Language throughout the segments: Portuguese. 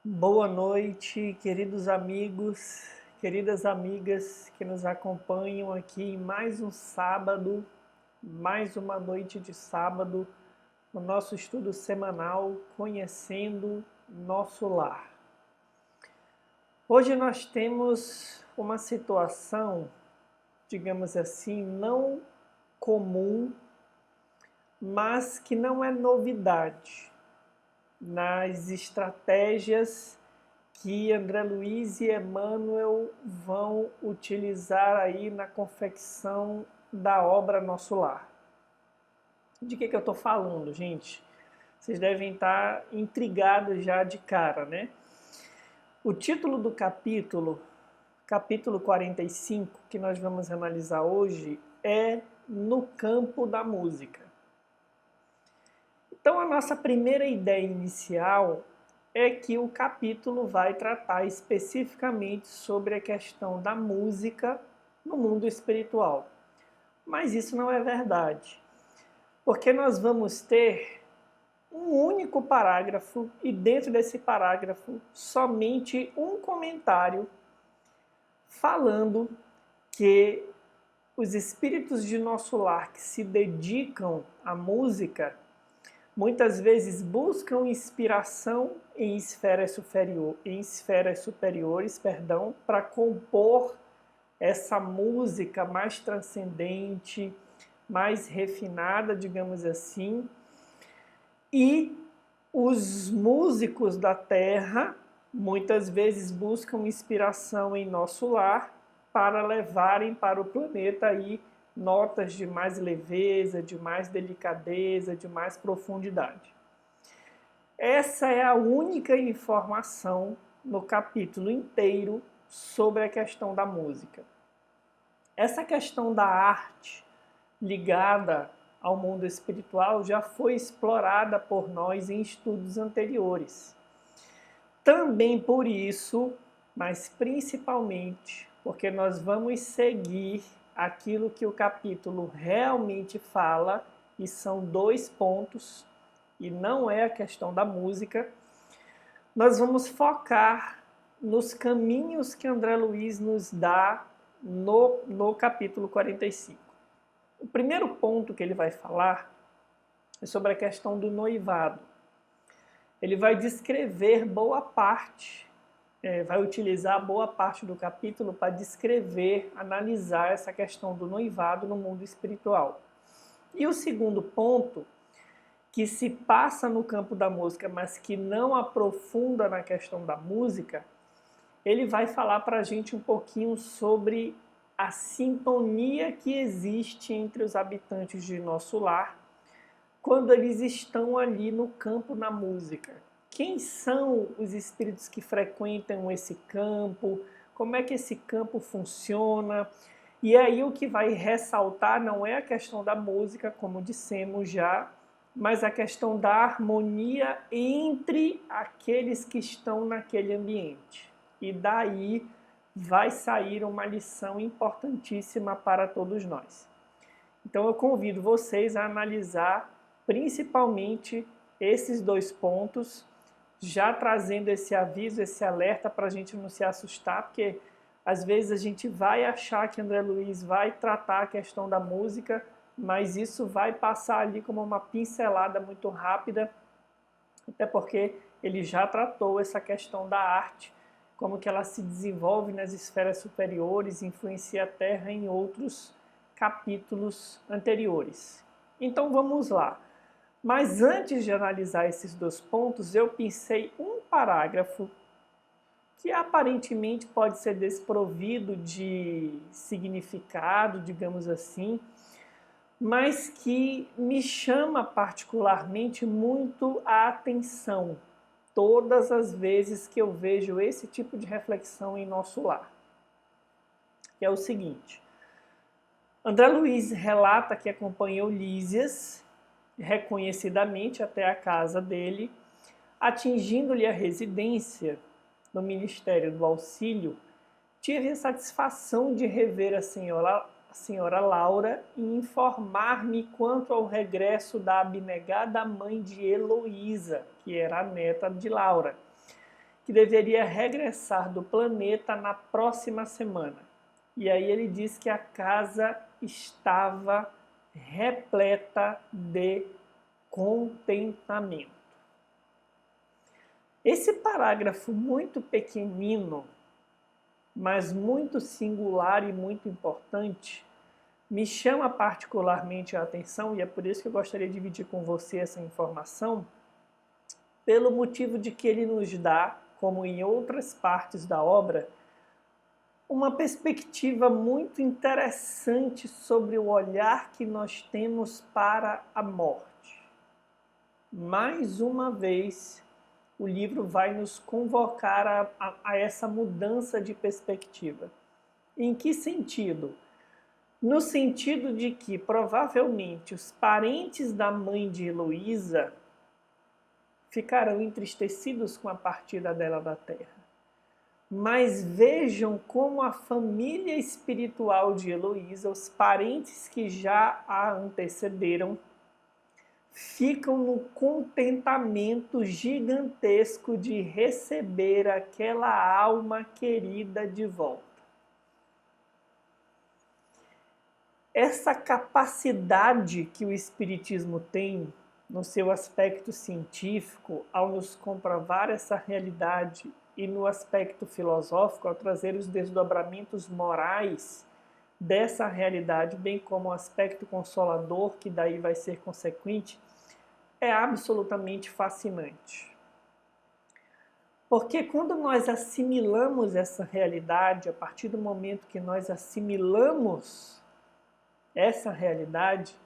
Boa noite, queridos amigos, queridas amigas que nos acompanham aqui em mais um sábado, mais uma noite de sábado, no nosso estudo semanal Conhecendo Nosso Lar. Hoje nós temos uma situação, digamos assim, não comum, mas que não é novidade nas estratégias que André Luiz e Emmanuel vão utilizar aí na confecção da obra Nosso Lar. De que eu estou falando, gente? Vocês devem estar intrigados já de cara, né? O título do capítulo 45, que nós vamos analisar hoje, é No Campo da Música. Então, a nossa primeira ideia inicial é que o capítulo vai tratar especificamente sobre a questão da música no mundo espiritual. Mas isso não é verdade, porque nós vamos ter um único parágrafo e dentro desse parágrafo somente um comentário falando que os espíritos de nosso lar que se dedicam à música muitas vezes buscam inspiração em esferas superiores, para compor essa música mais transcendente, mais refinada, digamos assim. E os músicos da Terra muitas vezes buscam inspiração em nosso lar para levarem para o planeta aí notas de mais leveza, de mais delicadeza, de mais profundidade. Essa é a única informação no capítulo inteiro sobre a questão da música. Essa questão da arte ligada ao mundo espiritual já foi explorada por nós em estudos anteriores. Também por isso, mas principalmente porque nós vamos seguir aquilo que o capítulo realmente fala, e são 2 pontos, e não é a questão da música, nós vamos focar nos caminhos que André Luiz nos dá no capítulo 45. O primeiro ponto que ele vai falar é sobre a questão do noivado. Ele vai descrever boa parte, vai utilizar boa parte do capítulo para descrever, analisar essa questão do noivado no mundo espiritual. E o segundo ponto, que se passa no campo da música, mas que não aprofunda na questão da música, ele vai falar para a gente um pouquinho sobre a sintonia que existe entre os habitantes de nosso lar quando eles estão ali no campo da música. Quem são os espíritos que frequentam esse campo? Como é que esse campo funciona? E aí o que vai ressaltar não é a questão da música, como dissemos já, mas a questão da harmonia entre aqueles que estão naquele ambiente. E daí vai sair uma lição importantíssima para todos nós. Então eu convido vocês a analisar principalmente esses 2 pontos, já trazendo esse aviso, esse alerta para a gente não se assustar, porque às vezes a gente vai achar que André Luiz vai tratar a questão da música, mas isso vai passar ali como uma pincelada muito rápida, até porque ele já tratou essa questão da arte, como que ela se desenvolve nas esferas superiores, influencia a Terra em outros capítulos anteriores. Então vamos lá. Mas antes de analisar esses 2 pontos, eu pensei um parágrafo que aparentemente pode ser desprovido de significado, digamos assim, mas que me chama particularmente muito a atenção todas as vezes que eu vejo esse tipo de reflexão em nosso lar. Que é o seguinte: André Luiz relata que acompanhou Lísias reconhecidamente até a casa dele, atingindo-lhe a residência no Ministério do Auxílio. Tive a satisfação de rever a senhora Laura e informar-me quanto ao regresso da abnegada mãe de Heloísa, que era a neta de Laura. que deveria regressar do planeta na próxima semana. E aí ele diz que a casa estava repleta de contentamento. Esse parágrafo muito pequenino, mas muito singular e muito importante, me chama particularmente a atenção, e é por isso que eu gostaria de dividir com você essa informação, pelo motivo de que ele nos dá, como em outras partes da obra, uma perspectiva muito interessante sobre o olhar que nós temos para a morte. Mais uma vez, o livro vai nos convocar a essa mudança de perspectiva. Em que sentido? No sentido de que, provavelmente, os parentes da mãe de Heloísa ficarão entristecidos com a partida dela da terra. Mas vejam como a família espiritual de Heloísa, os parentes que já a antecederam, ficam no contentamento gigantesco de receber aquela alma querida de volta. Essa capacidade que o Espiritismo tem no seu aspecto científico, ao nos comprovar essa realidade, e no aspecto filosófico, ao trazer os desdobramentos morais dessa realidade, bem como o aspecto consolador, que daí vai ser consequente, é absolutamente fascinante. Porque quando nós assimilamos essa realidade, a partir do momento que nós assimilamos essa realidade,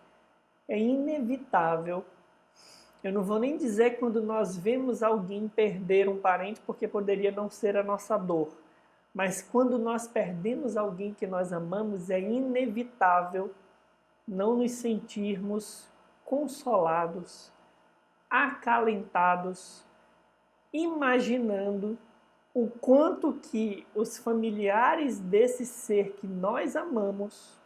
é inevitável. Eu não vou nem dizer quando nós vemos alguém perder um parente, porque poderia não ser a nossa dor. Mas quando nós perdemos alguém que nós amamos, é inevitável não nos sentirmos consolados, acalentados, imaginando o quanto que os familiares desse ser que nós amamos,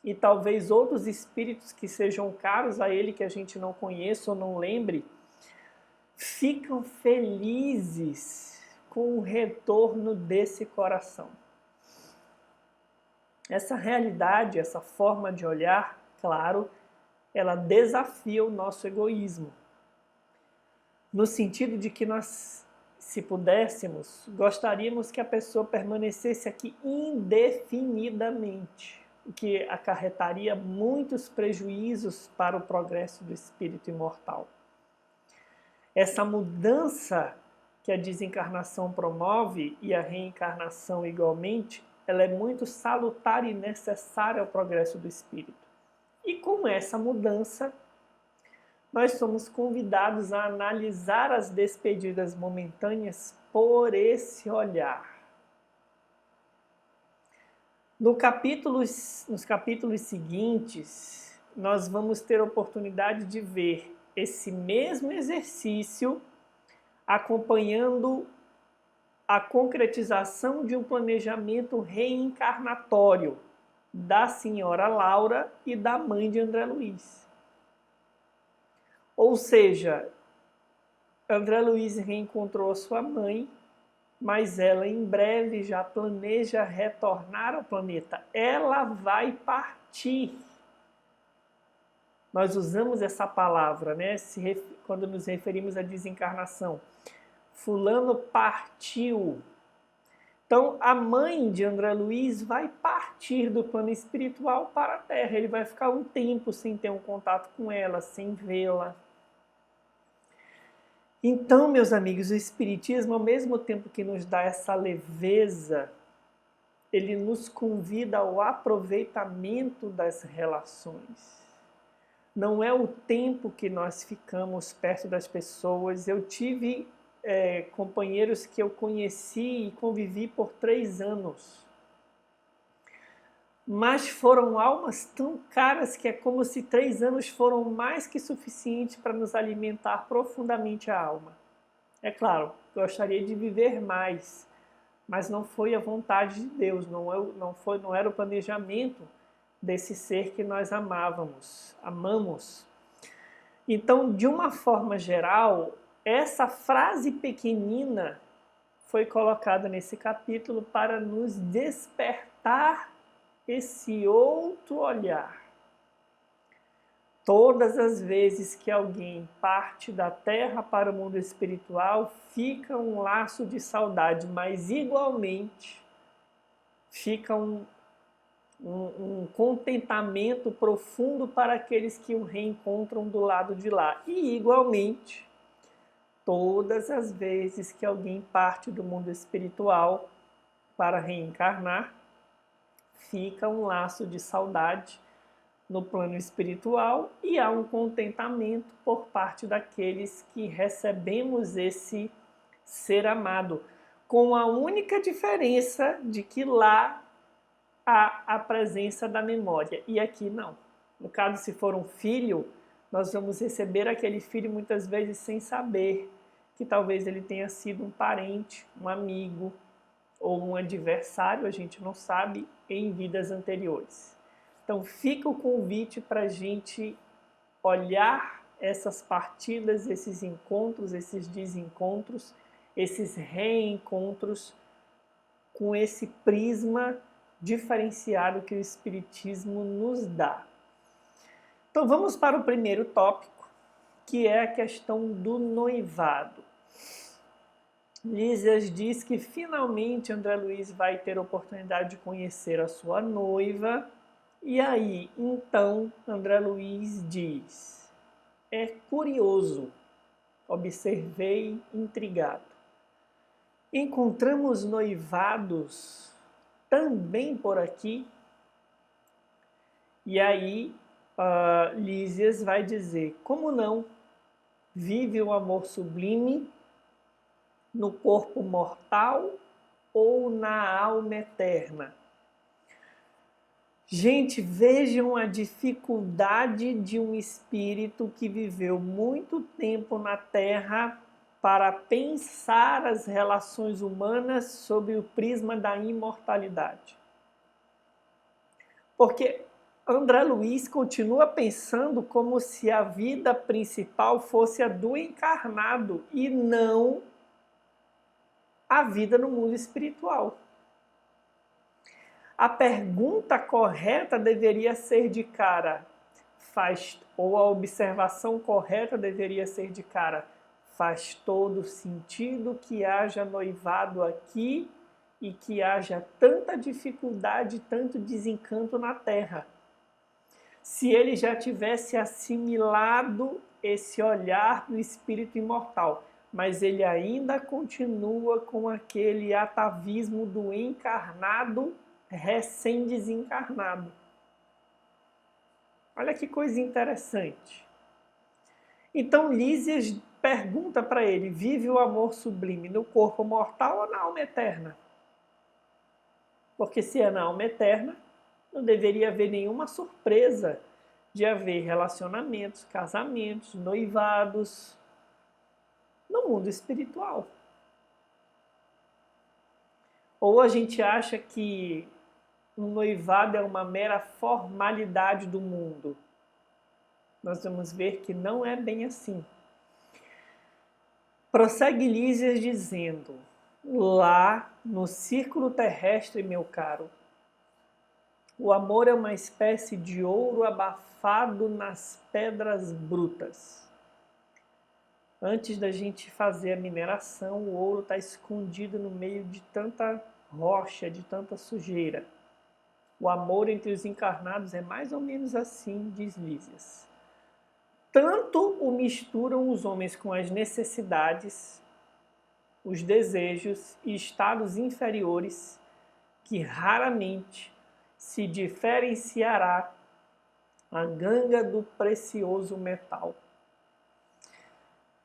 e talvez outros espíritos que sejam caros a ele, que a gente não conheça ou não lembre, ficam felizes com o retorno desse coração. Essa realidade, essa forma de olhar, claro, ela desafia o nosso egoísmo. No sentido de que nós, se pudéssemos, gostaríamos que a pessoa permanecesse aqui indefinidamente, o que acarretaria muitos prejuízos para o progresso do espírito imortal. Essa mudança que a desencarnação promove, e a reencarnação igualmente, ela é muito salutar e necessária ao progresso do espírito. E com essa mudança, nós somos convidados a analisar as despedidas momentâneas por esse olhar. Nos capítulos seguintes, nós vamos ter a oportunidade de ver esse mesmo exercício acompanhando a concretização de um planejamento reencarnatório da senhora Laura e da mãe de André Luiz. Ou seja, André Luiz reencontrou a sua mãe, mas ela em breve já planeja retornar ao planeta. Ela vai partir. Nós usamos essa palavra, né? Quando nos referimos à desencarnação. Fulano partiu. Então, a mãe de André Luiz vai partir do plano espiritual para a Terra. Ele vai ficar um tempo sem ter um contato com ela, sem vê-la. Então, meus amigos, o Espiritismo, ao mesmo tempo que nos dá essa leveza, ele nos convida ao aproveitamento das relações. Não é o tempo que nós ficamos perto das pessoas. Eu tive companheiros que eu conheci e convivi por 3 anos. Mas foram almas tão caras que é como se 3 anos foram mais que suficiente para nos alimentar profundamente a alma. É claro, gostaria de viver mais, mas não foi a vontade de Deus, não era o planejamento desse ser que nós amamos. Então, de uma forma geral, essa frase pequenina foi colocada nesse capítulo para nos despertar esse outro olhar. Todas as vezes que alguém parte da terra para o mundo espiritual, fica um laço de saudade, mas igualmente fica um contentamento profundo para aqueles que o reencontram do lado de lá. E igualmente, todas as vezes que alguém parte do mundo espiritual para reencarnar, fica um laço de saudade no plano espiritual e há um contentamento por parte daqueles que recebemos esse ser amado, com a única diferença de que lá há a presença da memória e aqui não. No caso, se for um filho, nós vamos receber aquele filho muitas vezes sem saber que talvez ele tenha sido um parente, um amigo ou um adversário, a gente não sabe, em vidas anteriores. Então fica o convite para a gente olhar essas partidas, esses encontros, esses desencontros, esses reencontros com esse prisma diferenciado que o Espiritismo nos dá. Então vamos para o primeiro tópico, que é a questão do noivado. Lísias diz que finalmente André Luiz vai ter a oportunidade de conhecer a sua noiva. E aí, então, André Luiz diz: é curioso, observei intrigado. Encontramos noivados também por aqui? E aí, Lísias vai dizer: como não? Vive o amor sublime no corpo mortal ou na alma eterna? Gente, vejam a dificuldade de um espírito que viveu muito tempo na Terra para pensar as relações humanas sob o prisma da imortalidade. Porque André Luiz continua pensando como se a vida principal fosse a do encarnado e não a vida no mundo espiritual. A pergunta correta deveria ser de cara, ou a observação correta deveria ser de cara, faz todo sentido que haja noivado aqui e que haja tanta dificuldade, tanto desencanto na Terra. Se ele já tivesse assimilado esse olhar do espírito imortal, mas ele ainda continua com aquele atavismo do encarnado recém-desencarnado. Olha que coisa interessante. Então Lísias pergunta para ele: vive o amor sublime no corpo mortal ou na alma eterna? Porque se é na alma eterna, não deveria haver nenhuma surpresa de haver relacionamentos, casamentos, noivados no mundo espiritual. Ou a gente acha que um noivado é uma mera formalidade do mundo. Nós vamos ver que não é bem assim. Prossegue Lísias dizendo: lá no círculo terrestre, meu caro, o amor é uma espécie de ouro abafado nas pedras brutas. Antes da gente fazer a mineração, o ouro está escondido no meio de tanta rocha, de tanta sujeira. O amor entre os encarnados é mais ou menos assim, diz Lísias. Tanto o misturam os homens com as necessidades, os desejos e estados inferiores, que raramente se diferenciará a ganga do precioso metal.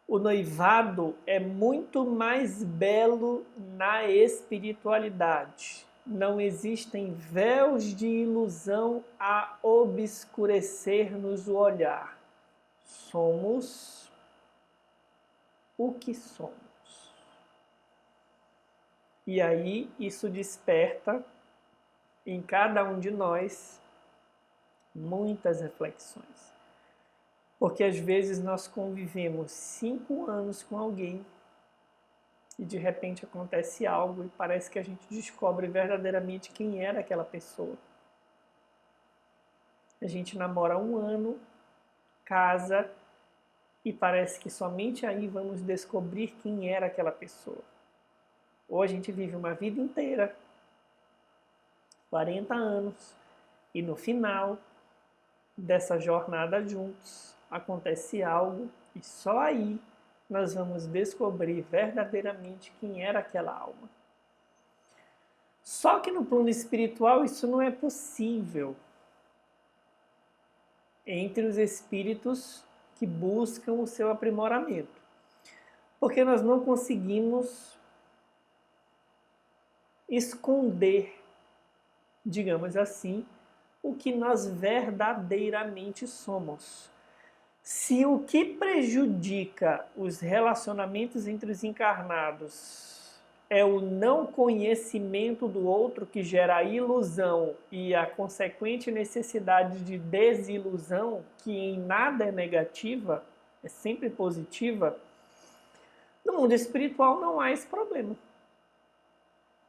O noivado é muito mais belo na espiritualidade. Não existem véus de ilusão a obscurecer-nos o olhar. Somos o que somos. E aí isso desperta em cada um de nós muitas reflexões. Porque às vezes nós convivemos 5 anos com alguém e de repente acontece algo e parece que a gente descobre verdadeiramente quem era aquela pessoa. A gente namora 1 ano, casa e parece que somente aí vamos descobrir quem era aquela pessoa. Ou a gente vive uma vida inteira, 40 anos, e no final dessa jornada juntos acontece algo e só aí nós vamos descobrir verdadeiramente quem era aquela alma. Só que no plano espiritual isso não é possível entre os espíritos que buscam o seu aprimoramento. Porque nós não conseguimos esconder, digamos assim, o que nós verdadeiramente somos. Se o que prejudica os relacionamentos entre os encarnados é o não conhecimento do outro, que gera a ilusão e a consequente necessidade de desilusão, que em nada é negativa, é sempre positiva, no mundo espiritual não há esse problema.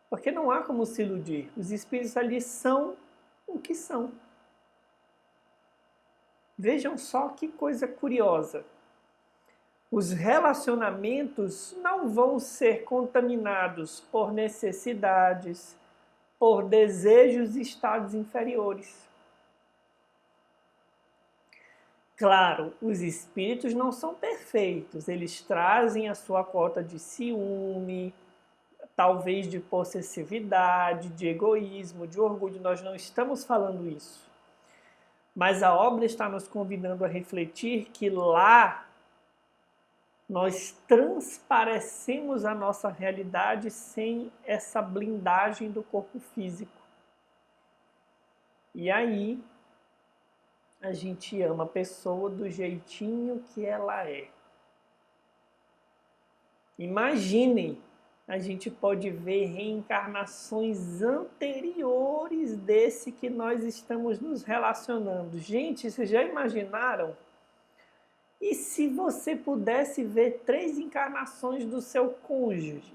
Porque não há como se iludir. Os espíritos ali são o que são. Vejam só que coisa curiosa. Os relacionamentos não vão ser contaminados por necessidades, por desejos e estados inferiores. Claro, os espíritos não são perfeitos, eles trazem a sua cota de ciúme, talvez de possessividade, de egoísmo, de orgulho. Nós não estamos falando isso. Mas a obra está nos convidando a refletir que lá nós transparecemos a nossa realidade sem essa blindagem do corpo físico. E aí a gente ama a pessoa do jeitinho que ela é. Imaginem, a gente pode ver reencarnações anteriores desse que nós estamos nos relacionando. Gente, vocês já imaginaram? E se você pudesse ver 3 encarnações do seu cônjuge?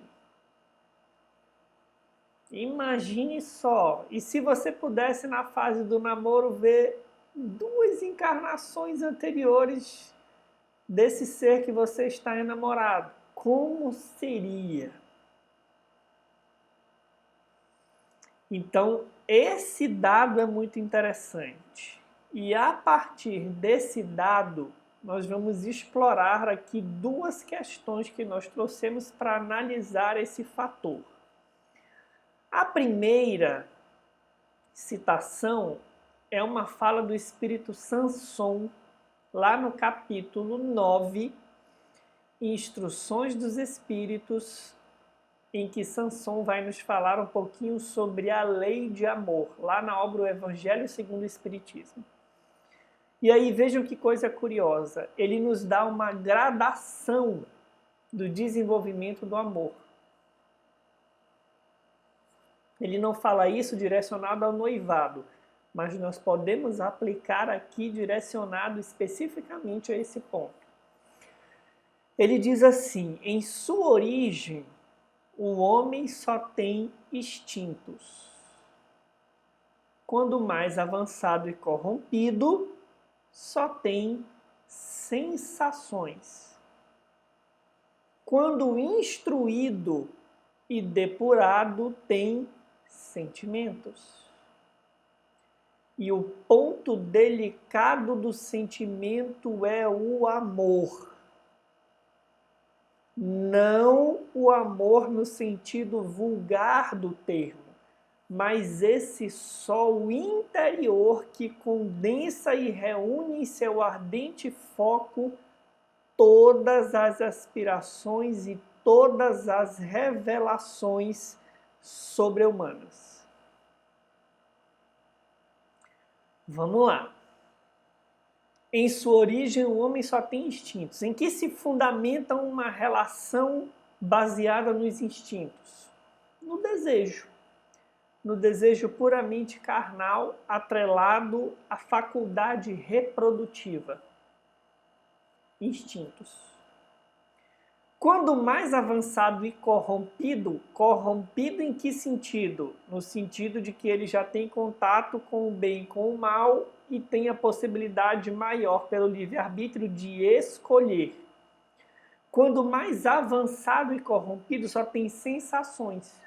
Imagine só. E se você pudesse, na fase do namoro, ver 2 encarnações anteriores desse ser que você está enamorado? Como seria? Então, esse dado é muito interessante. E a partir desse dado, nós vamos explorar aqui 2 questões que nós trouxemos para analisar esse fator. A primeira citação é uma fala do espírito Sanson, lá no capítulo 9, Instruções dos Espíritos, em que Sanson vai nos falar um pouquinho sobre a lei de amor, lá na obra O Evangelho segundo o Espiritismo. E aí vejam que coisa curiosa, ele nos dá uma gradação do desenvolvimento do amor. Ele não fala isso direcionado ao noivado, mas nós podemos aplicar aqui direcionado especificamente a esse ponto. Ele diz assim: em sua origem, o homem só tem instintos. Quando mais avançado e corrompido, só tem sensações. Quando instruído e depurado, tem sentimentos. E o ponto delicado do sentimento é o amor. Não o amor no sentido vulgar do termo, mas esse sol interior que condensa e reúne em seu ardente foco todas as aspirações e todas as revelações sobre-humanas. Vamos lá. Em sua origem, o homem só tem instintos. Em que se fundamenta uma relação baseada nos instintos? No desejo. No desejo puramente carnal, atrelado à faculdade reprodutiva. Instintos. Quando mais avançado e corrompido, corrompido em que sentido? No sentido de que ele já tem contato com o bem e com o mal e tem a possibilidade maior pelo livre-arbítrio de escolher. Quando mais avançado e corrompido, só tem sensações.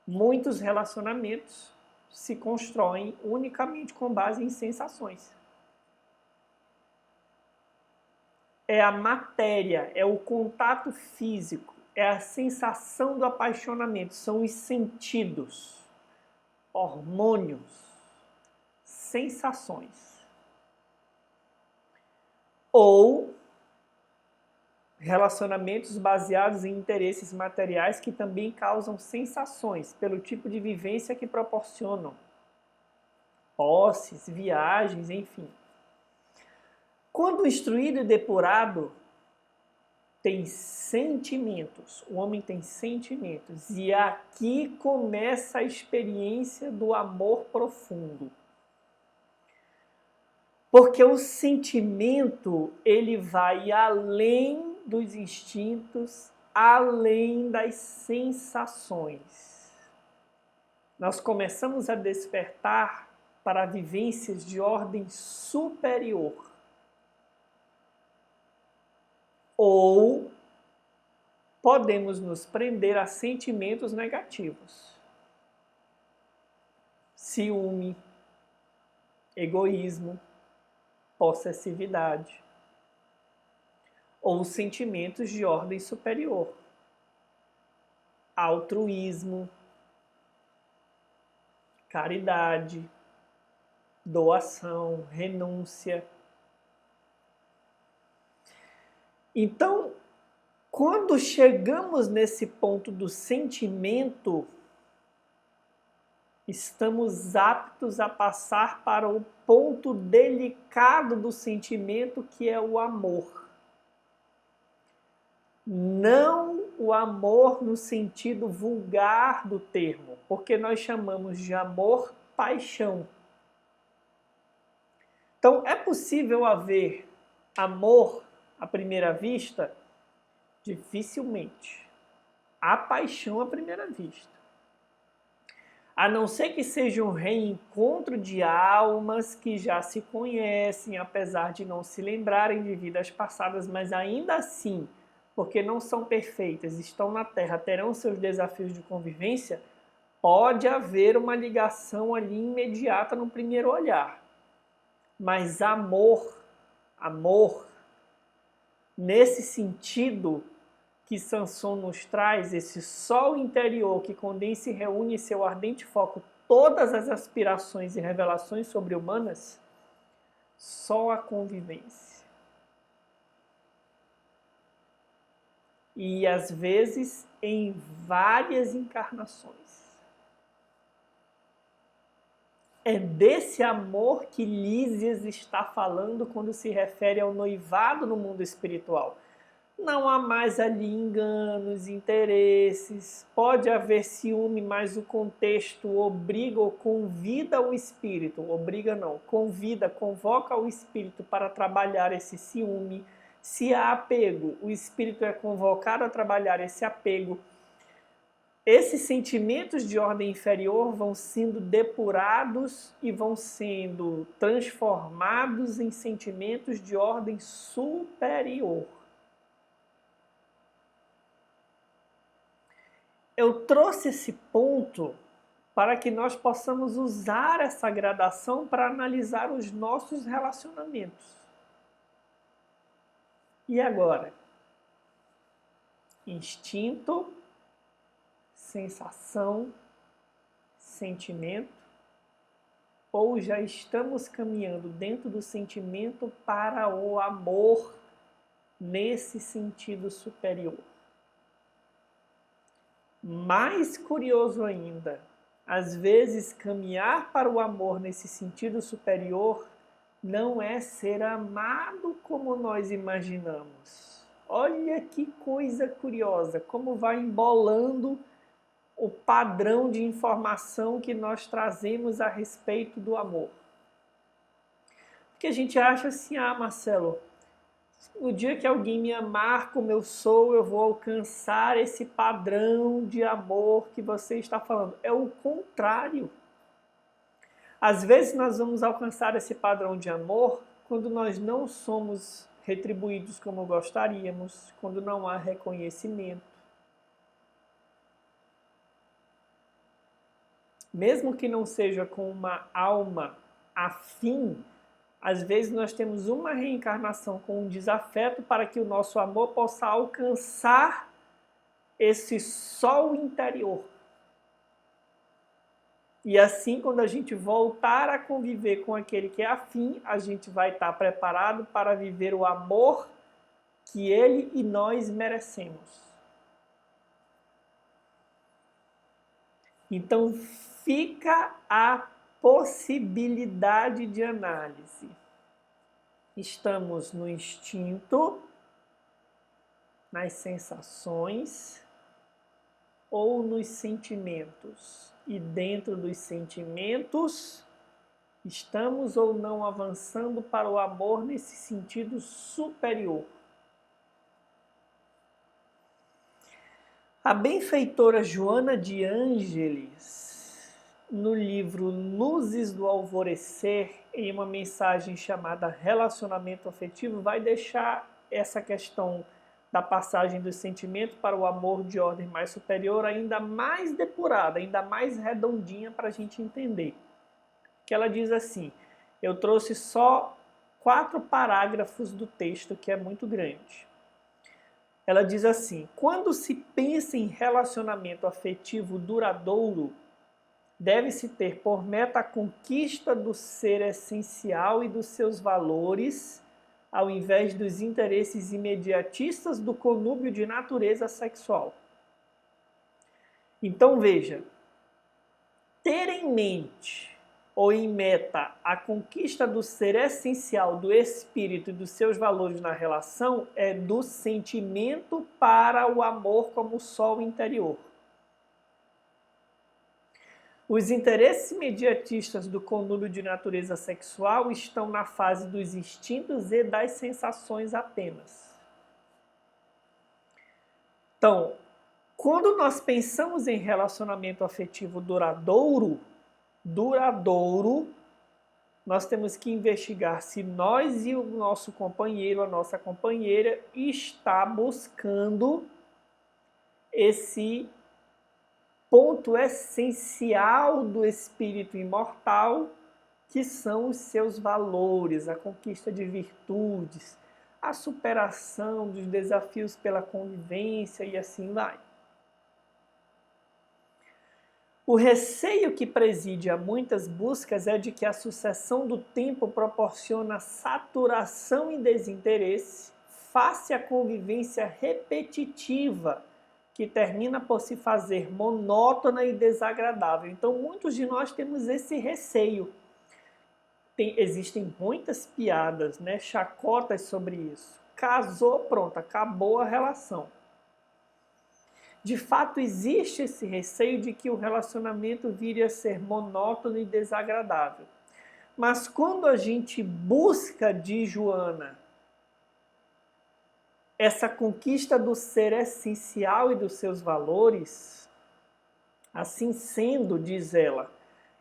Muitos relacionamentos se constroem unicamente com base em sensações. É a matéria, é o contato físico, é a sensação do apaixonamento, são os sentidos, hormônios, sensações. Ou relacionamentos baseados em interesses materiais que também causam sensações, pelo tipo de vivência que proporcionam. Posses, viagens, enfim. Quando instruído e depurado, tem sentimentos. O homem tem sentimentos. E aqui começa a experiência do amor profundo. Porque o sentimento, ele vai além dos instintos, além das sensações. Nós começamos a despertar para vivências de ordem superior. Ou podemos nos prender a sentimentos negativos. Ciúme, egoísmo, possessividade. Ou sentimentos de ordem superior. Altruísmo, caridade, doação, renúncia. Então, quando chegamos nesse ponto do sentimento, estamos aptos a passar para o ponto delicado do sentimento, que é o amor. Não o amor no sentido vulgar do termo, porque nós chamamos de amor paixão. Então, é possível haver amor à primeira vista? Dificilmente. Há paixão à primeira vista. A não ser que seja um reencontro de almas que já se conhecem, apesar de não se lembrarem de vidas passadas, mas ainda assim, porque não são perfeitas, estão na Terra, terão seus desafios de convivência, pode haver uma ligação ali imediata no primeiro olhar. Mas amor, nesse sentido que Sanson nos traz, esse sol interior que condensa e reúne em seu ardente foco todas as aspirações e revelações sobre-humanas, só a convivência. E às vezes em várias encarnações. É desse amor que Lísias está falando quando se refere ao noivado no mundo espiritual. Não há mais ali enganos, interesses, pode haver ciúme, mas o contexto obriga ou convida o espírito, obriga não, convida, convoca o espírito para trabalhar esse ciúme. Se há apego, o espírito é convocado a trabalhar esse apego. Esses sentimentos de ordem inferior vão sendo depurados e vão sendo transformados em sentimentos de ordem superior. Eu trouxe esse ponto para que nós possamos usar essa gradação para analisar os nossos relacionamentos. E agora? Instinto, sensação, sentimento, ou já estamos caminhando dentro do sentimento para o amor nesse sentido superior? Mais curioso ainda, às vezes caminhar para o amor nesse sentido superior não é ser amado como nós imaginamos. Olha que coisa curiosa, como vai embolando o padrão de informação que nós trazemos a respeito do amor. Porque a gente acha assim, Marcelo, No dia que alguém me amar como eu sou, eu vou alcançar esse padrão de amor que você está falando. É o contrário. Às vezes nós vamos alcançar esse padrão de amor quando nós não somos retribuídos como gostaríamos, quando não há reconhecimento. Mesmo que não seja com uma alma afim, às vezes nós temos uma reencarnação com um desafeto para que o nosso amor possa alcançar esse sol interior. E assim, quando a gente voltar a conviver com aquele que é afim, a gente vai estar preparado para viver o amor que ele e nós merecemos. Então, fica a possibilidade de análise. Estamos no instinto, nas sensações ou nos sentimentos? E dentro dos sentimentos, estamos ou não avançando para o amor nesse sentido superior? A benfeitora Joana de Ângeles, no livro Luzes do Alvorecer, em uma mensagem chamada Relacionamento Afetivo, vai deixar essa questão da passagem do sentimento para o amor de ordem mais superior ainda mais depurada, ainda mais redondinha para a gente entender. Que ela diz assim, eu trouxe só 4 parágrafos do texto, que é muito grande. Ela diz assim, quando se pensa em relacionamento afetivo duradouro, deve-se ter por meta a conquista do ser essencial e dos seus valores, ao invés dos interesses imediatistas do conúbio de natureza sexual. Então veja, ter em mente ou em meta a conquista do ser essencial do espírito e dos seus valores na relação é do sentimento para o amor como sol interior. Os interesses imediatistas do conúbio de natureza sexual estão na fase dos instintos e das sensações apenas. Então, quando nós pensamos em relacionamento afetivo duradouro, nós temos que investigar se nós e o nosso companheiro, a nossa companheira, está buscando esse ponto essencial do espírito imortal, que são os seus valores, a conquista de virtudes, a superação dos desafios pela convivência e assim vai. O receio que preside a muitas buscas é de que a sucessão do tempo proporciona saturação e desinteresse, face à convivência repetitiva, que termina por se fazer monótona e desagradável. Então, muitos de nós temos esse receio. Existem muitas piadas, né, chacotas sobre isso. Casou, pronto, acabou a relação. De fato, existe esse receio de que o relacionamento vire a ser monótono e desagradável. Mas quando a gente busca de Joana essa conquista do ser essencial e dos seus valores, assim sendo, diz ela,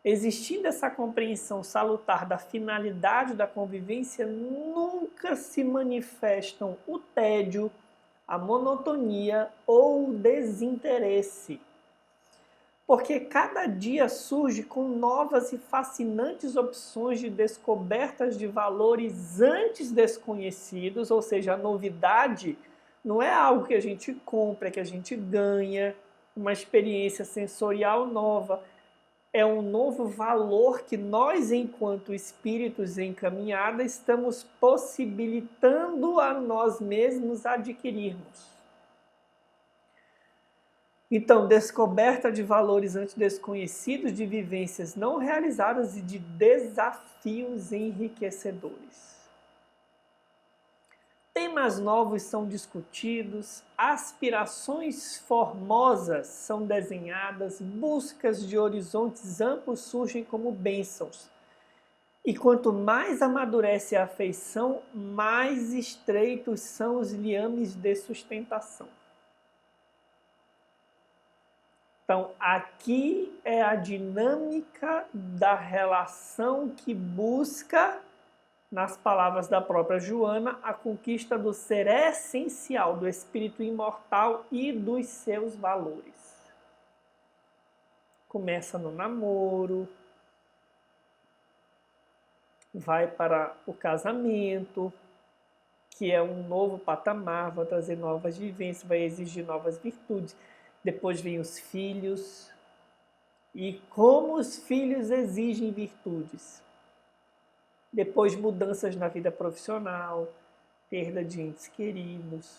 existindo essa compreensão salutar da finalidade da convivência, nunca se manifestam o tédio, a monotonia ou o desinteresse. Porque cada dia surge com novas e fascinantes opções de descobertas de valores antes desconhecidos, ou seja, a novidade não é algo que a gente compra, que a gente ganha, uma experiência sensorial nova. É um novo valor que nós, enquanto espíritos em caminhada, estamos possibilitando a nós mesmos adquirirmos. Então, descoberta de valores antes desconhecidos, de vivências não realizadas e de desafios enriquecedores. Temas novos são discutidos, aspirações formosas são desenhadas, buscas de horizontes amplos surgem como bênçãos. E quanto mais amadurece a afeição, mais estreitos são os liames de sustentação. Então, aqui é a dinâmica da relação que busca, nas palavras da própria Joana, a conquista do ser essencial, do espírito imortal e dos seus valores. Começa no namoro, vai para o casamento, que é um novo patamar, vai trazer novas vivências, vai exigir novas virtudes. Depois vem os filhos. E como os filhos exigem virtudes. Depois mudanças na vida profissional, perda de entes queridos.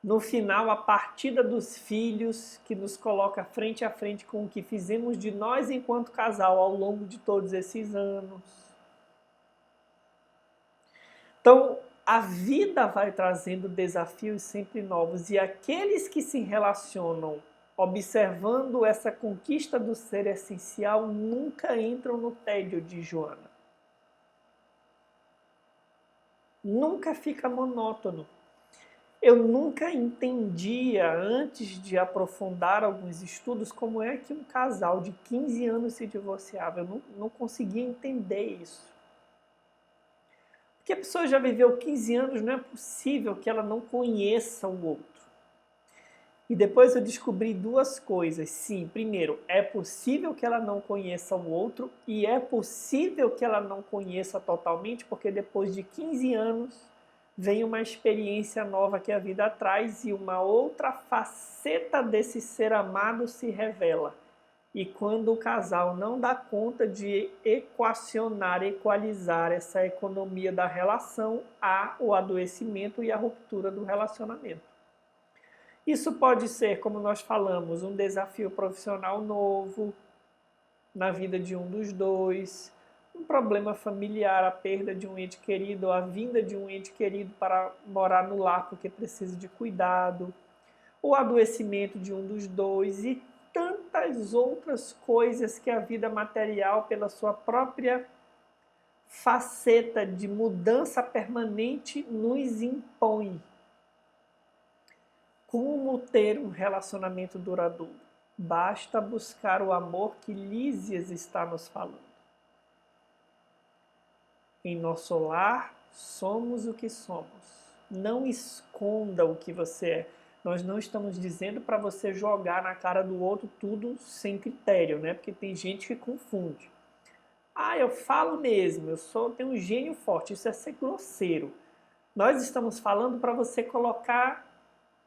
No final, a partida dos filhos, que nos coloca frente a frente com o que fizemos de nós enquanto casal ao longo de todos esses anos. Então, a vida vai trazendo desafios sempre novos, e aqueles que se relacionam observando essa conquista do ser essencial nunca entram no tédio de Joana. Nunca fica monótono. Eu nunca entendia, antes de aprofundar alguns estudos, como é que um casal de 15 anos se divorciava. Eu não conseguia entender isso. Porque a pessoa já viveu 15 anos, não é possível que ela não conheça o outro. E depois eu descobri duas coisas. Sim, primeiro, é possível que ela não conheça o outro, e é possível que ela não conheça totalmente, porque depois de 15 anos vem uma experiência nova que a vida traz e uma outra faceta desse ser amado se revela. E quando o casal não dá conta de equacionar, equalizar essa economia da relação, há o adoecimento e a ruptura do relacionamento. Isso pode ser, como nós falamos, um desafio profissional novo na vida de um dos dois, um problema familiar, a perda de um ente querido, a vinda de um ente querido para morar no lar porque precisa de cuidado, o adoecimento de um dos dois e tantas outras coisas que a vida material, pela sua própria faceta de mudança permanente, nos impõe. Como ter um relacionamento duradouro? Basta buscar o amor que Lísias está nos falando. Em nosso lar, somos o que somos. Não esconda o que você é. Nós não estamos dizendo para você jogar na cara do outro tudo sem critério, né? Porque tem gente que confunde. Ah, eu falo mesmo, tenho um gênio forte. Isso é ser grosseiro. Nós estamos falando para você colocar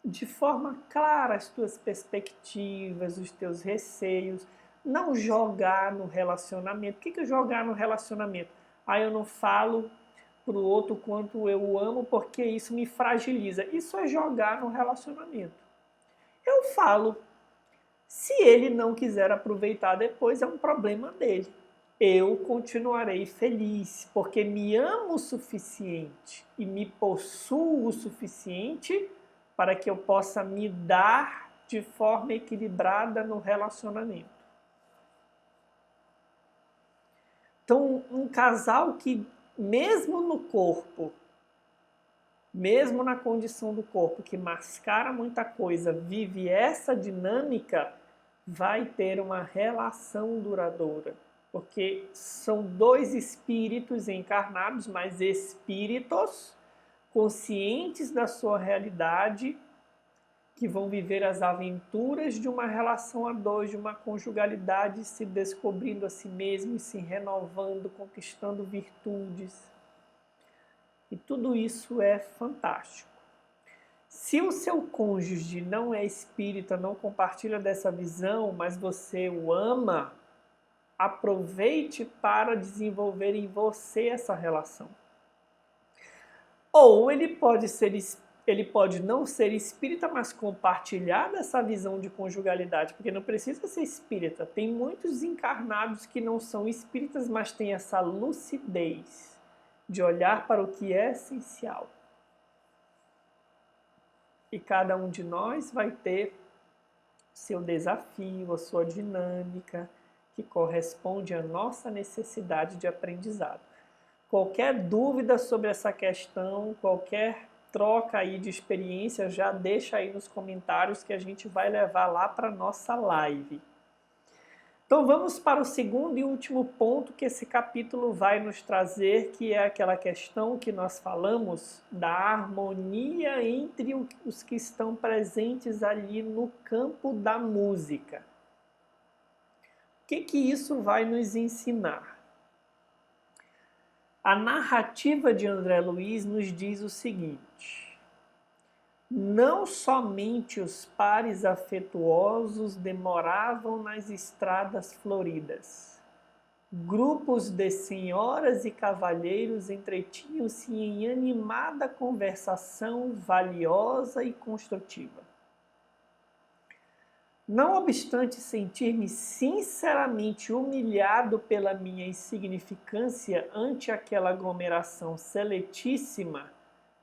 de forma clara as tuas perspectivas, os teus receios, não jogar no relacionamento. O que é jogar no relacionamento? Ah, eu não falo para o outro quanto eu o amo porque isso me fragiliza. Isso é jogar no relacionamento. Eu falo. Se ele não quiser aproveitar depois, é um problema dele. Eu continuarei feliz, porque me amo o suficiente e me possuo o suficiente para que eu possa me dar de forma equilibrada no relacionamento. Então, um casal que, mesmo no corpo, mesmo na condição do corpo, que mascara muita coisa, vive essa dinâmica, vai ter uma relação duradoura. Porque são dois espíritos encarnados, mas espíritos conscientes da sua realidade, que vão viver as aventuras de uma relação a dois, de uma conjugalidade, se descobrindo a si mesmos, se renovando, conquistando virtudes. E tudo isso é fantástico. Se o seu cônjuge não é espírita, não compartilha dessa visão, mas você o ama, aproveite para desenvolver em você essa relação. Ou ele pode não ser espírita, mas compartilhar dessa visão de conjugalidade, porque não precisa ser espírita. Tem muitos encarnados que não são espíritas, mas têm essa lucidez de olhar para o que é essencial. E cada um de nós vai ter seu desafio, a sua dinâmica, que corresponde à nossa necessidade de aprendizado. Qualquer dúvida sobre essa questão, qualquer troca aí de experiência, já deixa aí nos comentários que a gente vai levar lá para a nossa live. Então vamos para o segundo e último ponto que esse capítulo vai nos trazer, que é aquela questão que nós falamos da harmonia entre os que estão presentes ali no campo da música. O que isso vai nos ensinar? A narrativa de André Luiz nos diz o seguinte: não somente os pares afetuosos demoravam nas estradas floridas. Grupos de senhoras e cavalheiros entretinham-se em animada conversação valiosa e construtiva. Não obstante sentir-me sinceramente humilhado pela minha insignificância ante aquela aglomeração seletíssima,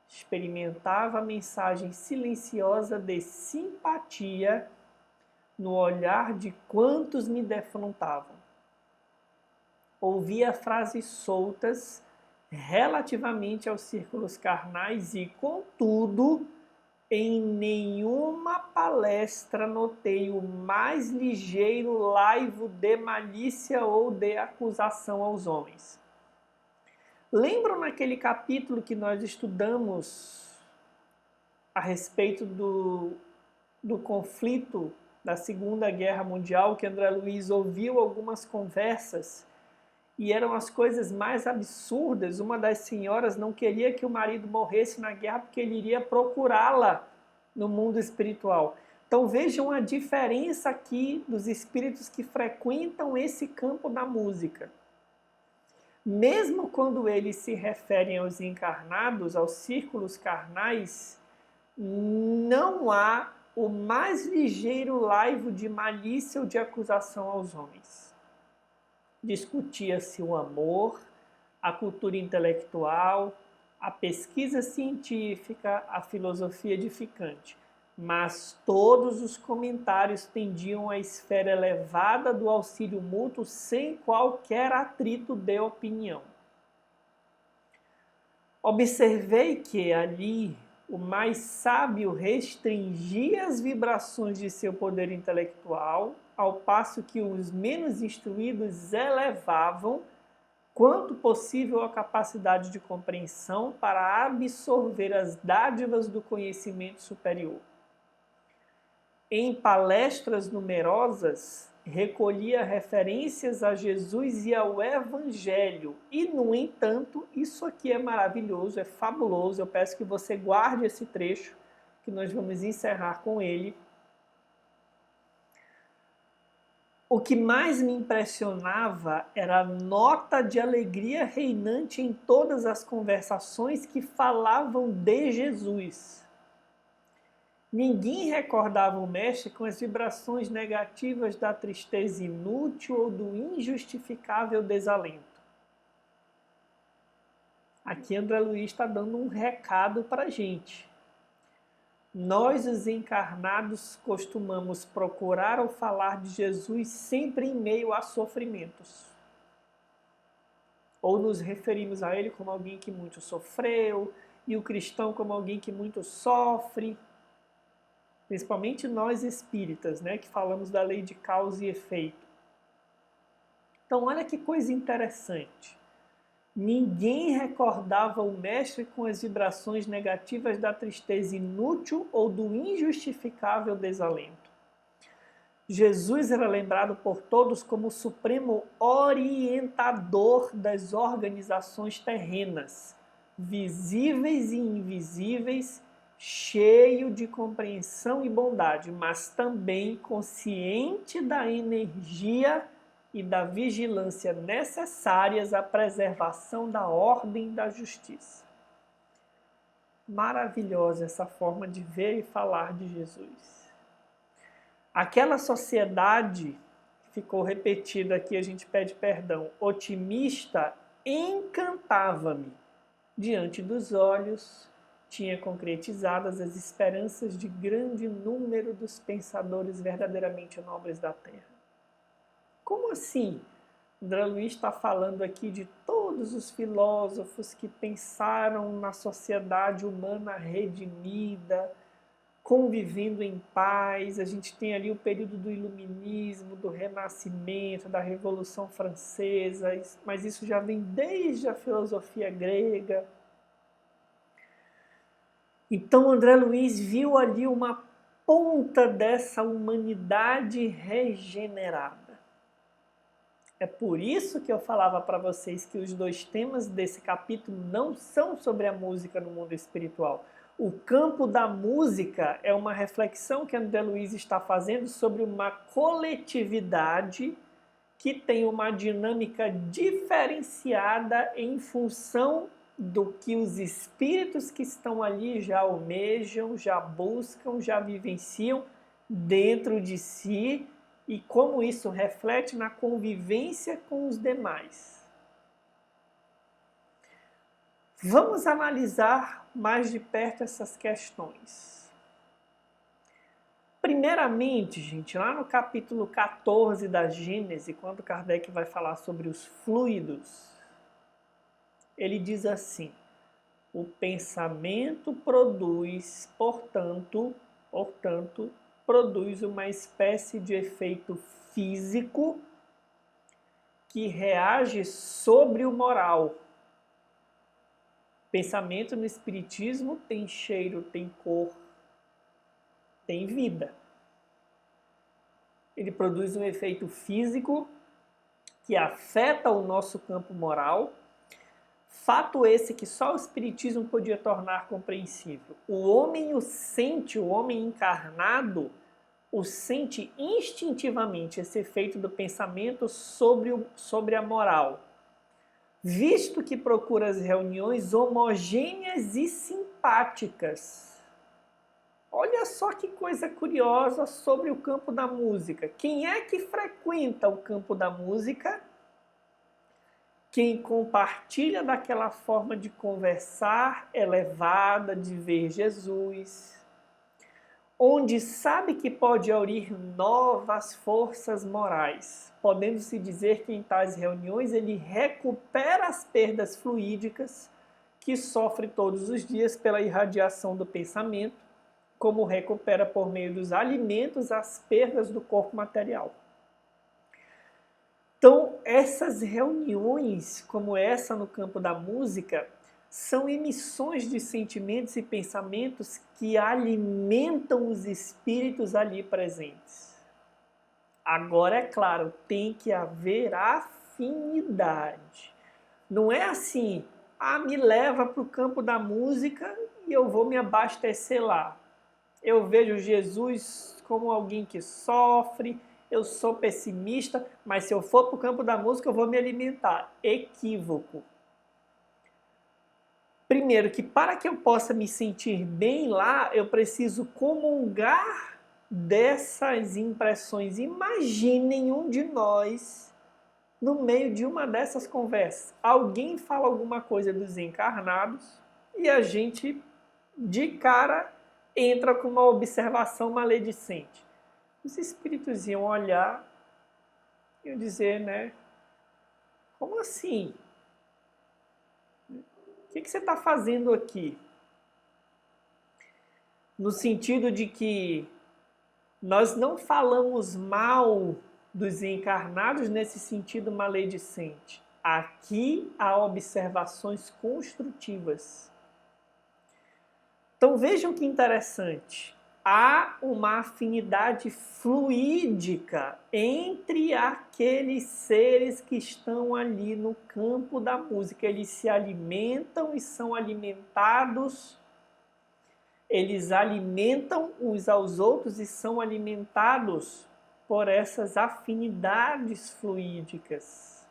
experimentava a mensagem silenciosa de simpatia no olhar de quantos me defrontavam. Ouvia frases soltas relativamente aos círculos carnais e, contudo, em nenhuma palestra notei o mais ligeiro laivo de malícia ou de acusação aos homens. Lembram naquele capítulo que nós estudamos a respeito do conflito da Segunda Guerra Mundial, que André Luiz ouviu algumas conversas e eram as coisas mais absurdas? Uma das senhoras não queria que o marido morresse na guerra porque ele iria procurá-la no mundo espiritual. Então vejam a diferença aqui dos espíritos que frequentam esse campo da música. Mesmo quando eles se referem aos encarnados, aos círculos carnais, não há o mais ligeiro laivo de malícia ou de acusação aos homens. Discutia-se o amor, a cultura intelectual, a pesquisa científica, a filosofia edificante. Mas todos os comentários tendiam à esfera elevada do auxílio mútuo sem qualquer atrito de opinião. Observei que ali o mais sábio restringia as vibrações de seu poder intelectual, ao passo que os menos instruídos elevavam, quanto possível, a capacidade de compreensão para absorver as dádivas do conhecimento superior. Em palestras numerosas, recolhia referências a Jesus e ao Evangelho. E, no entanto, isso aqui é maravilhoso, é fabuloso. Eu peço que você guarde esse trecho, que nós vamos encerrar com ele. O que mais me impressionava era a nota de alegria reinante em todas as conversações que falavam de Jesus. Ninguém recordava o mestre com as vibrações negativas da tristeza inútil ou do injustificável desalento. Aqui André Luiz está dando um recado para a gente. Nós, os encarnados, costumamos procurar ou falar de Jesus sempre em meio a sofrimentos. Ou nos referimos a ele como alguém que muito sofreu, e o cristão como alguém que muito sofre. Principalmente nós espíritas, né, que falamos da lei de causa e efeito. Então, olha que coisa interessante. Ninguém recordava o mestre com as vibrações negativas da tristeza inútil ou do injustificável desalento. Jesus era lembrado por todos como o supremo orientador das organizações terrenas, visíveis e invisíveis, cheio de compreensão e bondade, mas também consciente da energia e da vigilância necessárias à preservação da ordem e da justiça. Maravilhosa essa forma de ver e falar de Jesus. Aquela sociedade, ficou repetida aqui, a gente pede perdão, otimista, encantava-me. Diante dos olhos, tinha concretizadas as esperanças de grande número dos pensadores verdadeiramente nobres da terra. Como assim? André Luiz está falando aqui de todos os filósofos que pensaram na sociedade humana redimida, convivendo em paz. A gente tem ali o período do Iluminismo, do Renascimento, da Revolução Francesa, mas isso já vem desde a filosofia grega. Então André Luiz viu ali uma ponta dessa humanidade regenerada. É por isso que eu falava para vocês que os dois temas desse capítulo não são sobre a música no mundo espiritual. O campo da música é uma reflexão que André Luiz está fazendo sobre uma coletividade que tem uma dinâmica diferenciada em função do que os espíritos que estão ali já almejam, já buscam, já vivenciam dentro de si e como isso reflete na convivência com os demais. Vamos analisar mais de perto essas questões. Primeiramente, gente, lá no capítulo 14 da Gênese, quando Kardec vai falar sobre os fluidos, ele diz assim: o pensamento produz, portanto, produz uma espécie de efeito físico que reage sobre o moral. Pensamento no espiritismo tem cheiro, tem cor, tem vida. Ele produz um efeito físico que afeta o nosso campo moral. Fato esse que só o espiritismo podia tornar compreensível. O homem o sente, o homem encarnado o sente instintivamente, esse efeito do pensamento sobre a moral, visto que procura as reuniões homogêneas e simpáticas. Olha só que coisa curiosa sobre o campo da música. Quem é que frequenta o campo da música? Quem compartilha daquela forma de conversar elevada, de ver Jesus, onde sabe que pode aurir novas forças morais, podendo-se dizer que em tais reuniões ele recupera as perdas fluídicas que sofre todos os dias pela irradiação do pensamento, como recupera por meio dos alimentos as perdas do corpo material. Então, essas reuniões, como essa no campo da música, são emissões de sentimentos e pensamentos que alimentam os espíritos ali presentes. Agora, é claro, tem que haver afinidade. Não é assim, me leva para o campo da música e eu vou me abastecer lá. Eu vejo Jesus como alguém que sofre, eu sou pessimista, mas se eu for para o campo da música eu vou me alimentar. Equívoco. Primeiro, que para que eu possa me sentir bem lá, eu preciso comungar dessas impressões. Imaginem um de nós no meio de uma dessas conversas. Alguém fala alguma coisa dos encarnados e a gente, de cara, entra com uma observação maledicente. Os espíritos iam olhar e iam dizer, né? Como assim? O que você está fazendo aqui? No sentido de que nós não falamos mal dos encarnados nesse sentido maledicente. Aqui há observações construtivas. Então vejam que interessante. Há uma afinidade fluídica entre aqueles seres que estão ali no campo da música. Eles se alimentam e são alimentados. Eles alimentam uns aos outros e são alimentados por essas afinidades fluídicas.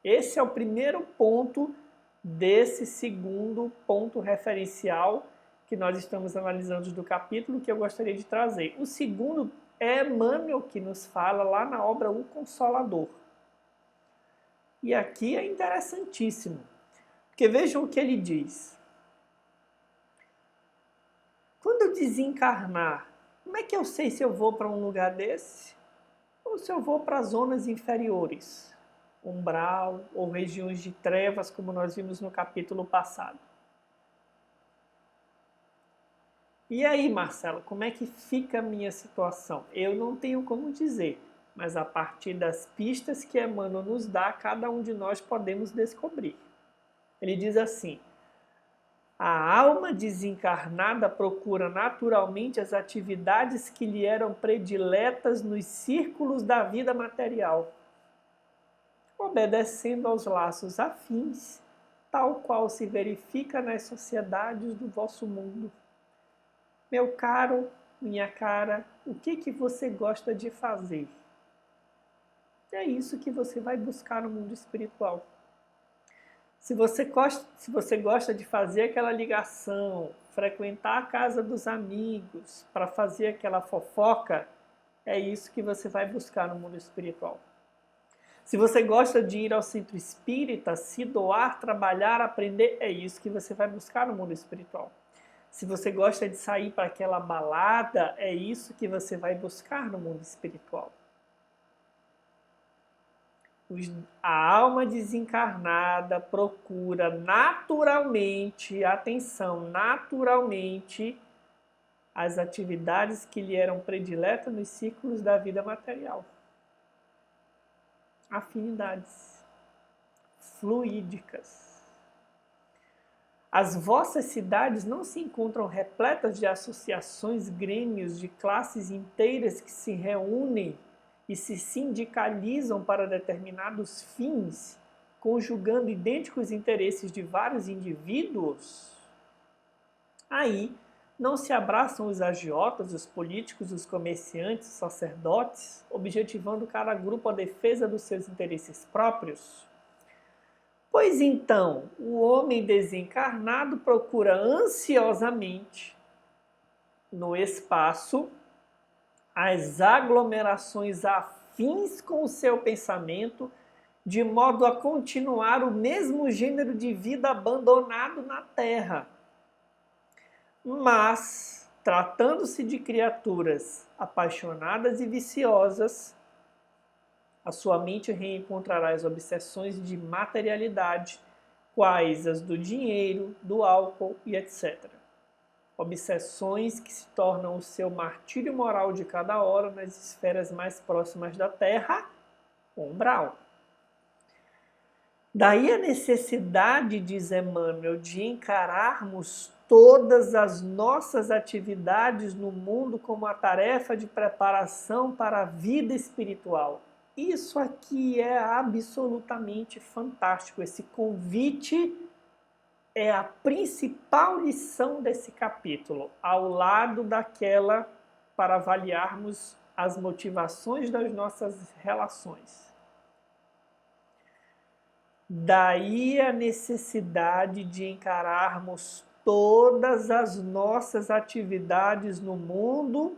Esse é o primeiro ponto desse segundo ponto referencial que nós estamos analisando do capítulo, que eu gostaria de trazer. O segundo é Emmanuel, que nos fala lá na obra O Consolador. E aqui é interessantíssimo, porque vejam o que ele diz. Quando eu desencarnar, como é que eu sei se eu vou para um lugar desse ou ou se eu vou para zonas inferiores, umbral ou regiões de trevas, como nós vimos no capítulo passado. E aí, Marcelo, como é que fica a minha situação? Eu não tenho como dizer, mas a partir das pistas que Emmanuel nos dá, cada um de nós podemos descobrir. Ele diz assim: a alma desencarnada procura naturalmente as atividades que lhe eram prediletas nos círculos da vida material, obedecendo aos laços afins, tal qual se verifica nas sociedades do vosso mundo. Meu caro, minha cara, o que você gosta de fazer? É isso que você vai buscar no mundo espiritual. Se você gosta de fazer aquela ligação, frequentar a casa dos amigos para fazer aquela fofoca, é isso que você vai buscar no mundo espiritual. Se você gosta de ir ao centro espírita, se doar, trabalhar, aprender, é isso que você vai buscar no mundo espiritual. Se você gosta de sair para aquela balada, é isso que você vai buscar no mundo espiritual. A alma desencarnada procura naturalmente, atenção, naturalmente, as atividades que lhe eram prediletas nos ciclos da vida material. Afinidades fluídicas. As vossas cidades não se encontram repletas de associações, grêmios, de classes inteiras que se reúnem e se sindicalizam para determinados fins, conjugando idênticos interesses de vários indivíduos? Aí não se abraçam os agiotas, os políticos, os comerciantes, os sacerdotes, objetivando cada grupo a defesa dos seus interesses próprios? Pois então, o homem desencarnado procura ansiosamente, no espaço, as aglomerações afins com o seu pensamento, de modo a continuar o mesmo gênero de vida abandonado na Terra. Mas, tratando-se de criaturas apaixonadas e viciosas, a sua mente reencontrará as obsessões de materialidade, quais as do dinheiro, do álcool e etc. Obsessões que se tornam o seu martírio moral de cada hora nas esferas mais próximas da Terra, umbral. Daí a necessidade, diz Emmanuel, de encararmos todas as nossas atividades no mundo como a tarefa de preparação para a vida espiritual. Isso aqui é absolutamente fantástico. Esse convite é a principal lição desse capítulo, ao lado daquela para avaliarmos as motivações das nossas relações. Daí a necessidade de encararmos todas as nossas atividades no mundo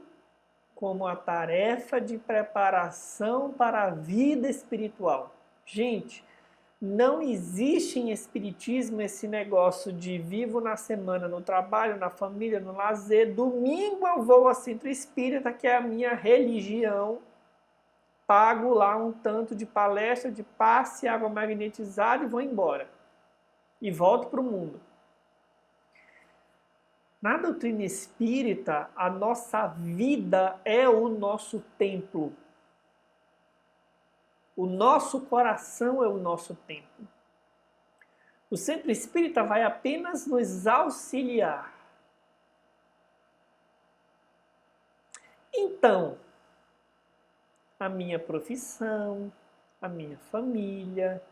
como a tarefa de preparação para a vida espiritual. Gente, não existe em espiritismo esse negócio de vivo na semana, no trabalho, na família, no lazer. Domingo eu vou ao centro espírita, que é a minha religião. Pago lá um tanto de palestra, de passe, água magnetizada e vou embora. E volto para o mundo. Na doutrina espírita, a nossa vida é o nosso templo. O nosso coração é o nosso templo. O centro espírita vai apenas nos auxiliar. Então, a minha profissão, a minha família,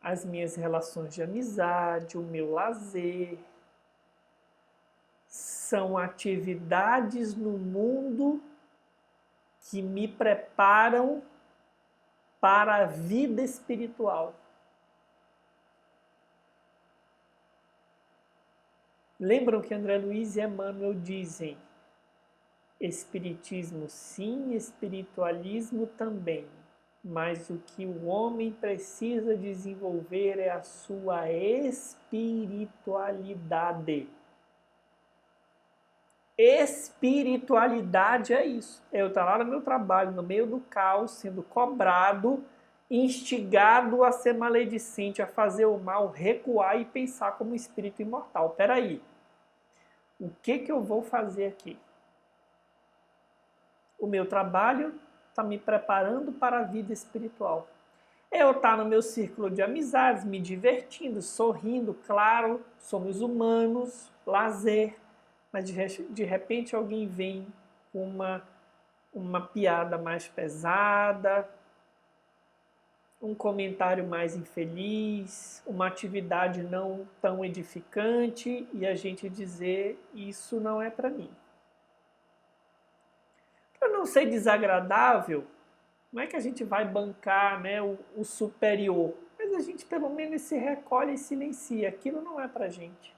as minhas relações de amizade, o meu lazer, são atividades no mundo que me preparam para a vida espiritual. Lembram que André Luiz e Emmanuel dizem: espiritismo sim, espiritualismo também, mas o que o homem precisa desenvolver é a sua espiritualidade. Espiritualidade é isso. Eu estar lá no meu trabalho, no meio do caos, sendo cobrado, instigado a ser maledicente, a fazer o mal, recuar e pensar como espírito imortal. Peraí, o que eu vou fazer aqui? O meu trabalho está me preparando para a vida espiritual. Eu estar no meu círculo de amizades, me divertindo, sorrindo, claro, somos humanos, lazer, mas de repente alguém vem com uma piada mais pesada, um comentário mais infeliz, uma atividade não tão edificante e a gente dizer isso não é para mim. Para não ser desagradável, não é que a gente vai bancar, né, o superior, mas a gente pelo menos se recolhe e silencia. Aquilo não é para gente.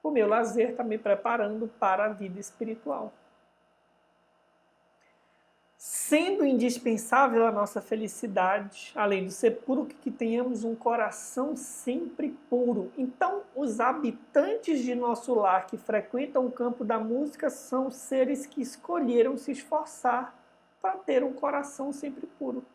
O meu lazer está me preparando para a vida espiritual. Sendo indispensável a nossa felicidade, além de ser puro, que tenhamos um coração sempre puro. Então, os habitantes de nosso lar que frequentam o campo da música são seres que escolheram se esforçar para ter um coração sempre puro.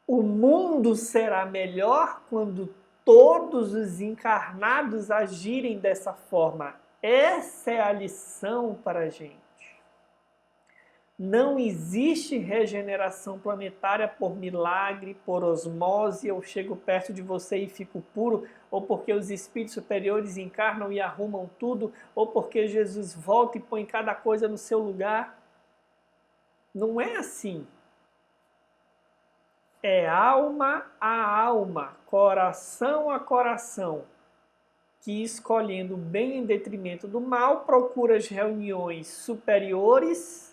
O mundo será melhor quando todos os encarnados agirem dessa forma. Essa é a lição para a gente. Não existe regeneração planetária por milagre, por osmose, eu chego perto de você e fico puro, ou porque os espíritos superiores encarnam e arrumam tudo, ou porque Jesus volta e põe cada coisa no seu lugar. Não é assim. É alma a alma, coração a coração, que escolhendo o bem em detrimento do mal, procura as reuniões superiores,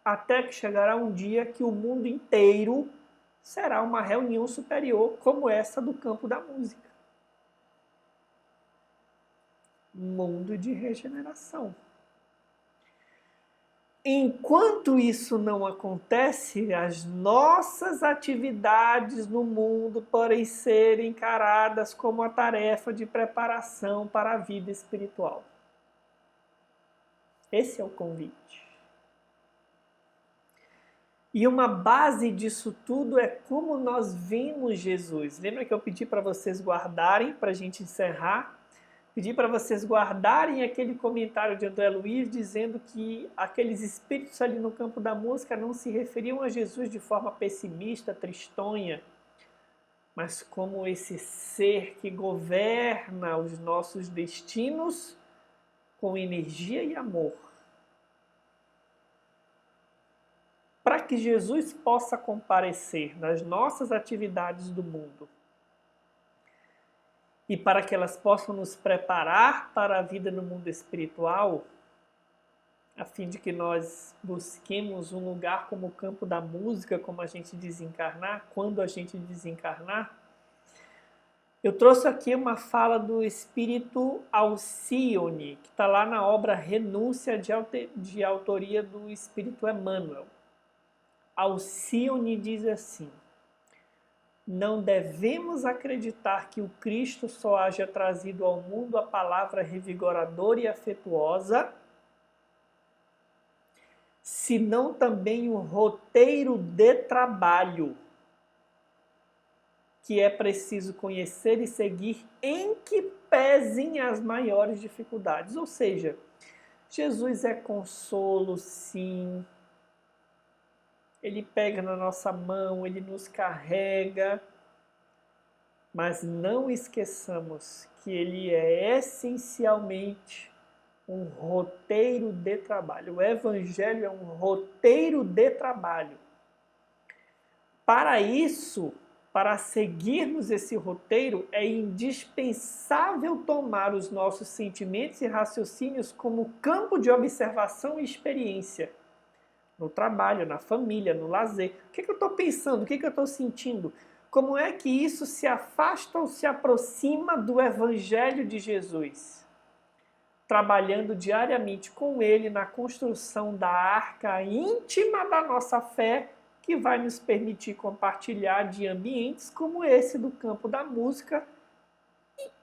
até que chegará um dia que o mundo inteiro será uma reunião superior, como essa do campo da música. Mundo de regeneração. Enquanto isso não acontece, as nossas atividades no mundo podem ser encaradas como a tarefa de preparação para a vida espiritual. Esse é o convite. E uma base disso tudo é como nós vemos Jesus. Lembra que eu pedi para vocês guardarem, para a gente encerrar? Pedi para vocês guardarem aquele comentário de André Luiz dizendo que aqueles espíritos ali no campo da música não se referiam a Jesus de forma pessimista, tristonha, mas como esse ser que governa os nossos destinos com energia e amor. Para que Jesus possa comparecer nas nossas atividades do mundo e para que elas possam nos preparar para a vida no mundo espiritual, a fim de que nós busquemos um lugar como o campo da música, como a gente desencarnar, quando a gente desencarnar, eu trouxe aqui uma fala do espírito Alcione, que está lá na obra Renúncia, de autoria do espírito Emmanuel. Alcione diz assim: não devemos acreditar que o Cristo só haja trazido ao mundo a palavra revigoradora e afetuosa, senão também o roteiro de trabalho que é preciso conhecer e seguir, em que pesem as maiores dificuldades. Ou seja, Jesus é consolo, sim. Ele pega na nossa mão, ele nos carrega, mas não esqueçamos que ele é essencialmente um roteiro de trabalho. O Evangelho é um roteiro de trabalho. Para isso, para seguirmos esse roteiro, é indispensável tomar os nossos sentimentos e raciocínios como campo de observação e experiência. No trabalho, na família, no lazer. O que eu estou pensando? O que eu estou sentindo? Como é que isso se afasta ou se aproxima do Evangelho de Jesus? Trabalhando diariamente com ele na construção da arca íntima da nossa fé, que vai nos permitir compartilhar de ambientes como esse do campo da música,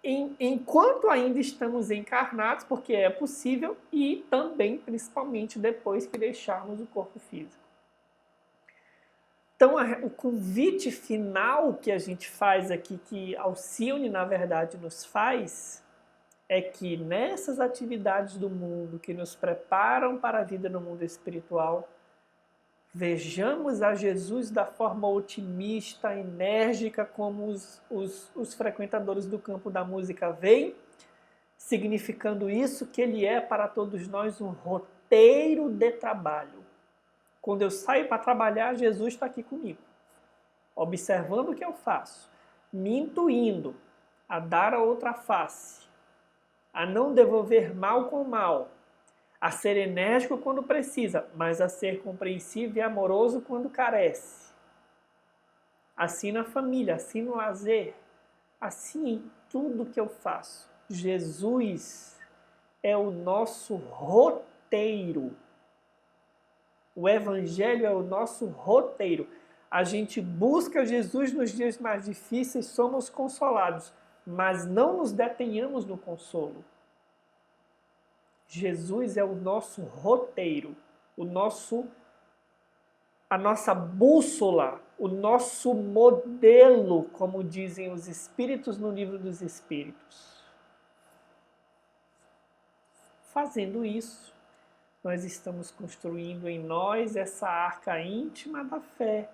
enquanto ainda estamos encarnados, porque é possível, e também, principalmente, depois que deixarmos o corpo físico. Então, o convite final que a gente faz aqui, que Alcione, na verdade, nos faz, é que nessas atividades do mundo que nos preparam para a vida no mundo espiritual, vejamos a Jesus da forma otimista, enérgica, como os frequentadores do campo da música veem, significando isso que ele é para todos nós um roteiro de trabalho. Quando eu saio para trabalhar, Jesus está aqui comigo, observando o que eu faço, me intuindo a dar a outra face, a não devolver mal com mal, a ser enérgico quando precisa, mas a ser compreensivo e amoroso quando carece. Assim na família, assim no lazer, assim em tudo que eu faço. Jesus é o nosso roteiro. O Evangelho é o nosso roteiro. A gente busca Jesus nos dias mais difíceis, somos consolados, mas não nos detenhamos no consolo. Jesus é o nosso roteiro, a nossa bússola, o nosso modelo, como dizem os Espíritos no Livro dos Espíritos. Fazendo isso, nós estamos construindo em nós essa arca íntima da fé,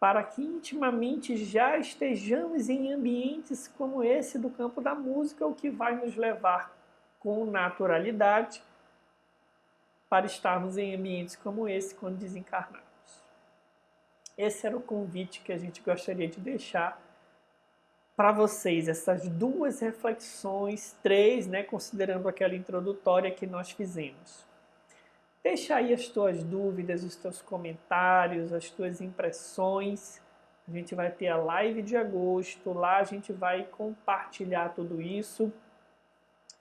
para que intimamente já estejamos em ambientes como esse do campo da música, o que vai nos levar com naturalidade para estarmos em ambientes como esse quando desencarnarmos. Esse era o convite que a gente gostaria de deixar para vocês, essas duas reflexões, três, né, considerando aquela introdutória que nós fizemos. Deixa aí as tuas dúvidas, os teus comentários, as tuas impressões. A gente vai ter a live de agosto, lá a gente vai compartilhar tudo isso.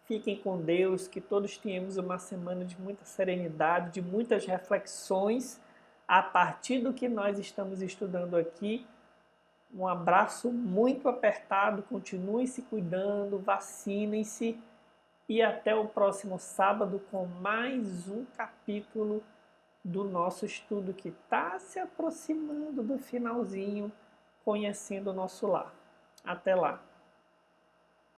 Fiquem com Deus, que todos tenhamos uma semana de muita serenidade, de muitas reflexões a partir do que nós estamos estudando aqui. Um abraço muito apertado, continuem se cuidando, vacinem-se e até o próximo sábado com mais um capítulo do nosso estudo que está se aproximando do finalzinho, conhecendo o nosso lar. Até lá!